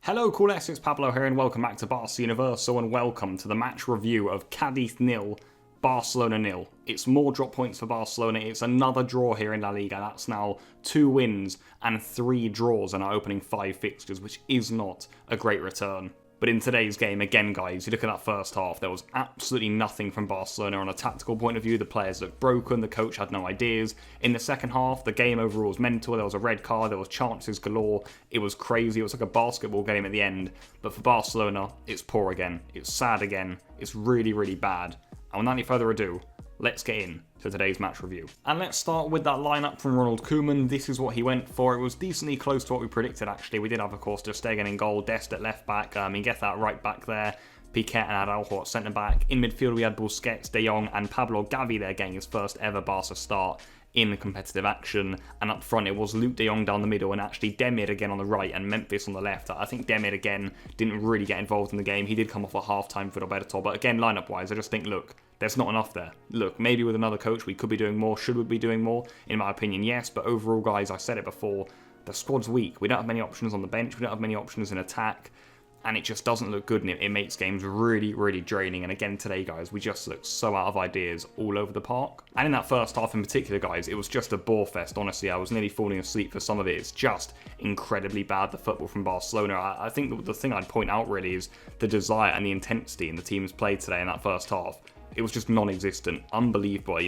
Hello Culers, it's Pablo here and welcome back to Barca Universal and welcome to the match review of Cádiz 0, Barcelona 0. It's more drop points for Barcelona, it's another draw here in La Liga. That's now 2 wins and 3 draws in our opening 5 fixtures, which is not a great return. But in today's game, again guys, you look at that first half, there was absolutely nothing from Barcelona on a tactical point of view. The players looked broken, the coach had no ideas. In the second half, the game overall was mental. There was a red card, there was chances galore. It was crazy, it was like a basketball game at the end. But for Barcelona, it's poor again. It's sad again. It's really, really bad. And without any further ado, let's get in to today's match review. And let's start with that lineup from Ronald Koeman. This is what he went for. It was decently close to what we predicted, actually. We did have, of course, ter Stegen in goal, Dest at left back, get that right back there, Piqué and Araujo at centre back. In midfield, we had Busquets, De Jong, and Pablo Gavi there getting his first ever Barca start in competitive action. And up front, it was Luke De Jong down the middle and actually Demir again on the right and Memphis on the left. I think Demir again didn't really get involved in the game. He did come off a half-time for Roberto, but again, lineup-wise, I just think, look, there's not enough there. Look, maybe with another coach, we could be doing more. Should we be doing more? In my opinion, yes. But overall, guys, I said it before, the squad's weak. We don't have many options on the bench. We don't have many options in attack. And it just doesn't look good, and it makes games really, really draining. And again, today, guys, we just looked so out of ideas all over the park. And in that first half in particular, guys, it was just a bore fest, honestly. I was nearly falling asleep for some of it. It's just incredibly bad, the football from Barcelona. I think the thing I'd point out, really, is the desire and the intensity in the team's play today in that first half. It was just non-existent. Unbelievable,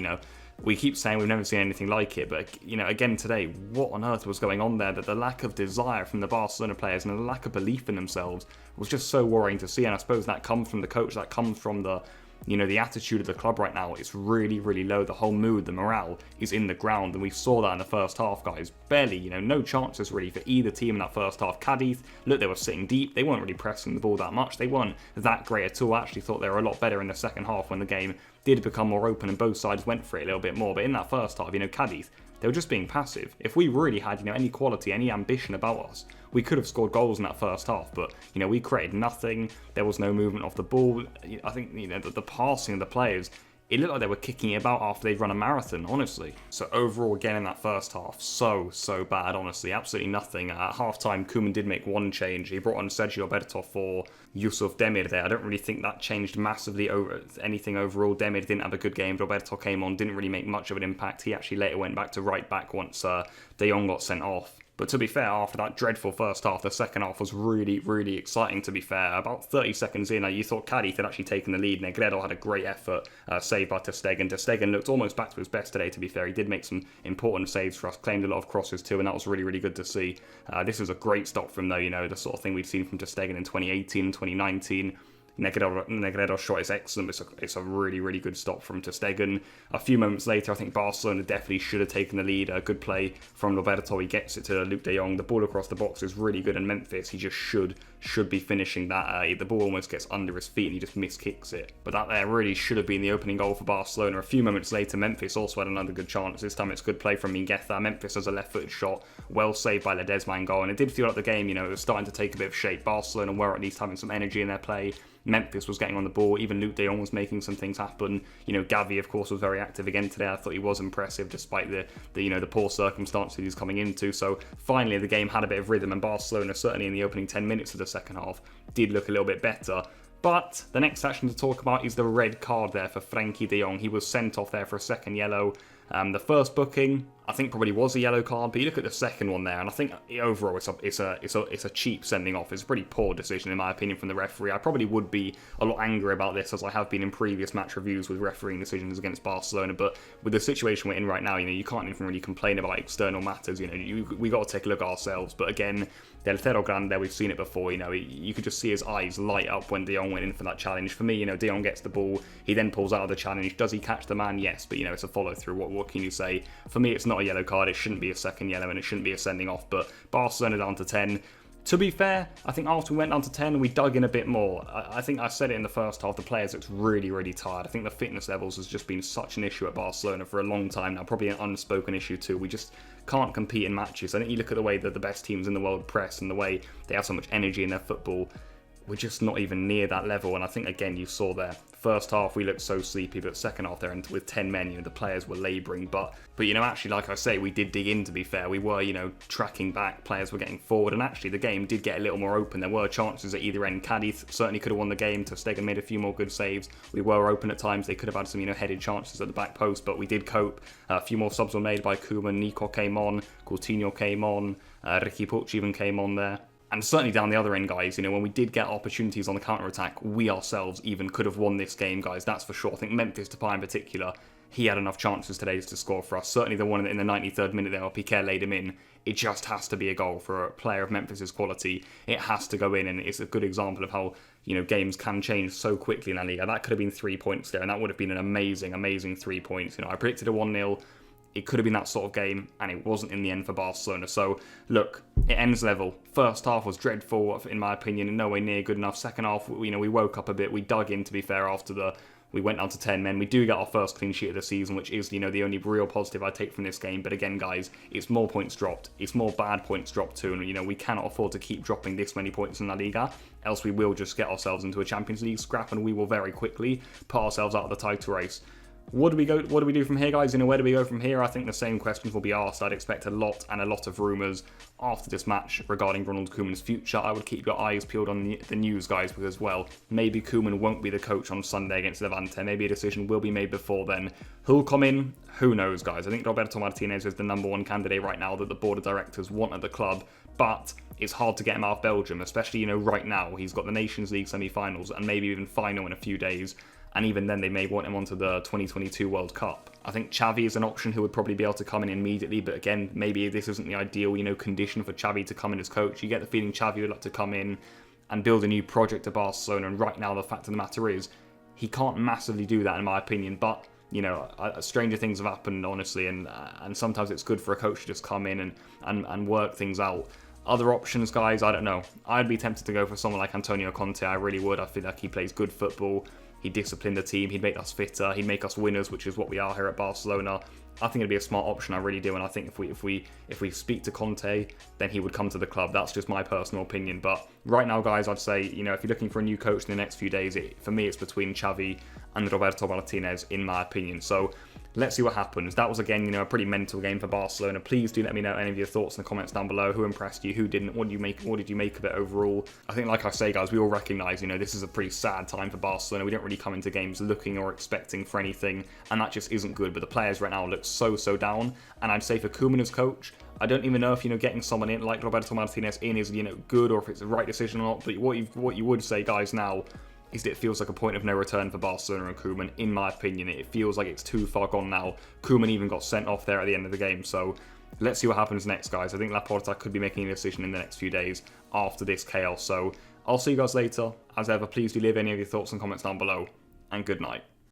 We keep saying we've never seen anything like it, but, again today, what on earth was going on there? That the lack of desire from the Barcelona players and the lack of belief in themselves was just so worrying to see, and I suppose that comes from the coach, that comes from the attitude of the club right now. It's really, really low. The whole mood, the morale is in the ground, and we saw that in the first half, guys. Barely, no chances really for either team in that first half. Cádiz, look, they were sitting deep. They weren't really pressing the ball that much. They weren't that great at all. I actually thought they were a lot better in the second half when the game did become more open and both sides went for it a little bit more. But in that first half, Cádiz, they were just being passive. If we really had, any quality, any ambition about us, we could have scored goals in that first half. But, we created nothing. There was no movement off the ball. I think, the passing of the players, it looked like they were kicking it about after they'd run a marathon, honestly. So overall, again, in that first half, so bad, honestly. Absolutely nothing. At half-time, Koeman did make one change. He brought on Sergio Roberto for Yusuf Demir there. I don't really think that changed massively over anything overall. Demir didn't have a good game. Roberto came on, didn't really make much of an impact. He actually later went back to right back once De Jong got sent off. But to be fair, after that dreadful first half, the second half was really, really exciting, to be fair. About 30 seconds in, you thought Cádiz had actually taken the lead. Negredo had a great effort, saved by ter Stegen. Ter Stegen looked almost back to his best today, to be fair. He did make some important saves for us, claimed a lot of crosses too, and that was really, really good to see. This was a great stop from, though, the sort of thing we've seen from ter Stegen in 2018 and 2019. Negredo's shot is excellent. It's a really, really good stop from ter Stegen. A few moments later, I think Barcelona definitely should have taken the lead. A good play from Roberto. He gets it to Luke De Jong. The ball across the box is really good, and Memphis, he just should be finishing that. The ball almost gets under his feet and he just miskicks it. But that there really should have been the opening goal for Barcelona. A few moments later, Memphis also had another good chance. This time it's good play from Mingueza. Memphis has a left-footed shot, well saved by Ledesma in goal. And it did feel like the game, it was starting to take a bit of shape. Barcelona were at least having some energy in their play. Memphis was getting on the ball. Even Luke De Jong was making some things happen. Gavi, of course, was very active again today. I thought he was impressive despite the poor circumstances he's coming into. So finally, the game had a bit of rhythm, and Barcelona, certainly in the opening 10 minutes of the second half, did look a little bit better. But the next action to talk about is the red card there for Frenkie de Jong. He was sent off there for a second yellow. The first booking, I think, probably was a yellow card, but you look at the second one there, and I think overall it's a cheap sending off. It's a pretty poor decision in my opinion from the referee. I probably would be a lot angry about this, as I have been in previous match reviews with refereeing decisions against Barcelona. But with the situation we're in right now, you can't even really complain about external matters. We got to take a look at ourselves. But again, Del Cerro Grande, we've seen it before. You could just see his eyes light up when De Jong went in for that challenge. For me, De Jong gets the ball, he then pulls out of the challenge. Does he catch the man? Yes, but it's a follow through. What can you say? For me, it's not a yellow card. It shouldn't be a second yellow, and it shouldn't be a sending off. But Barcelona down to 10. To be fair, I think after we went down to 10, we dug in a bit more. I think I said it in the first half, the players looked really, really tired. I think the fitness levels has just been such an issue at Barcelona for a long time now, probably an unspoken issue too. We just can't compete in matches. I think you look at the way that the best teams in the world press and the way they have so much energy in their football, we're just not even near that level. And I think, again, you saw there, first half we looked so sleepy, but second half there, and with 10 men, the players were labouring. But actually, like I say, we did dig in, to be fair. We were, tracking back, players were getting forward, and actually the game did get a little more open. There were chances at either end. Cádiz certainly could have won the game. Ter Stegen made a few more good saves. We were open at times. They could have had some, headed chances at the back post, but we did cope. A few more subs were made by Koeman. Nico came on, Coutinho came on, Ricky Puig even came on there. And certainly down the other end, guys, when we did get opportunities on the counter-attack, we ourselves even could have won this game, guys, that's for sure. I think Memphis Depay in particular, he had enough chances today to score for us. Certainly the one in the 93rd minute there, Piqué laid him in. It just has to be a goal for a player of Memphis's quality. It has to go in, and it's a good example of how, games can change so quickly in La Liga. That could have been 3 points there, and that would have been an amazing, amazing 3 points. I predicted a 1-0. It could have been that sort of game, and it wasn't in the end for Barcelona. So, look, it ends level. First half was dreadful, in my opinion, and nowhere near good enough. Second half, we woke up a bit. We dug in, to be fair, after we went down to 10 men. We do get our first clean sheet of the season, which is, the only real positive I take from this game. But again, guys, it's more points dropped. It's more bad points dropped too. And, we cannot afford to keep dropping this many points in La Liga. Else we will just get ourselves into a Champions League scrap, and we will very quickly put ourselves out of the title race. What do we do from here, guys? Where do we go from here? I think the same questions will be asked. I'd expect a lot of rumours after this match regarding Ronald Koeman's future. I would keep your eyes peeled on the news, guys, because, well, maybe Koeman won't be the coach on Sunday against Levante. Maybe a decision will be made before then. Who'll come in? Who knows, guys? I think Roberto Martinez is the number one candidate right now that the board of directors want at the club, but it's hard to get him out of Belgium, especially, right now. He's got the Nations League semi-finals and maybe even final in a few days. And even then, they may want him onto the 2022 World Cup. I think Xavi is an option who would probably be able to come in immediately. But again, maybe this isn't the ideal, condition for Xavi to come in as coach. You get the feeling Xavi would like to come in and build a new project at Barcelona. And right now, the fact of the matter is, he can't massively do that, in my opinion. But, stranger things have happened, honestly. And sometimes it's good for a coach to just come in and work things out. Other options, guys, I don't know. I'd be tempted to go for someone like Antonio Conte. I really would. I feel like he plays good football. He'd discipline the team, he'd make us fitter, he'd make us winners, which is what we are here at Barcelona. I think it'd be a smart option, I really do, and I think if we speak to Conte, then he would come to the club. That's just my personal opinion. But right now, guys, I'd say, if you're looking for a new coach in the next few days, for me, it's between Xavi and Roberto Martinez, in my opinion. So let's see what happens. That was, again, a pretty mental game for Barcelona. Please do let me know any of your thoughts in the comments down below. Who impressed you? Who didn't? What did you make of it overall? I think, like I say, guys, we all recognise, this is a pretty sad time for Barcelona. We don't really come into games looking or expecting for anything, and that just isn't good. But the players right now look so down. And I'd say for Koeman as coach, I don't even know if, getting someone in like Roberto Martinez in is, good, or if it's the right decision or not. But what you would say, guys, now is that it feels like a point of no return for Barcelona and Koeman, in my opinion. It feels like it's too far gone now. Koeman even got sent off there at the end of the game. So let's see what happens next, guys. I think Laporta could be making a decision in the next few days after this chaos. So I'll see you guys later. As ever, please do leave any of your thoughts and comments down below. And good night.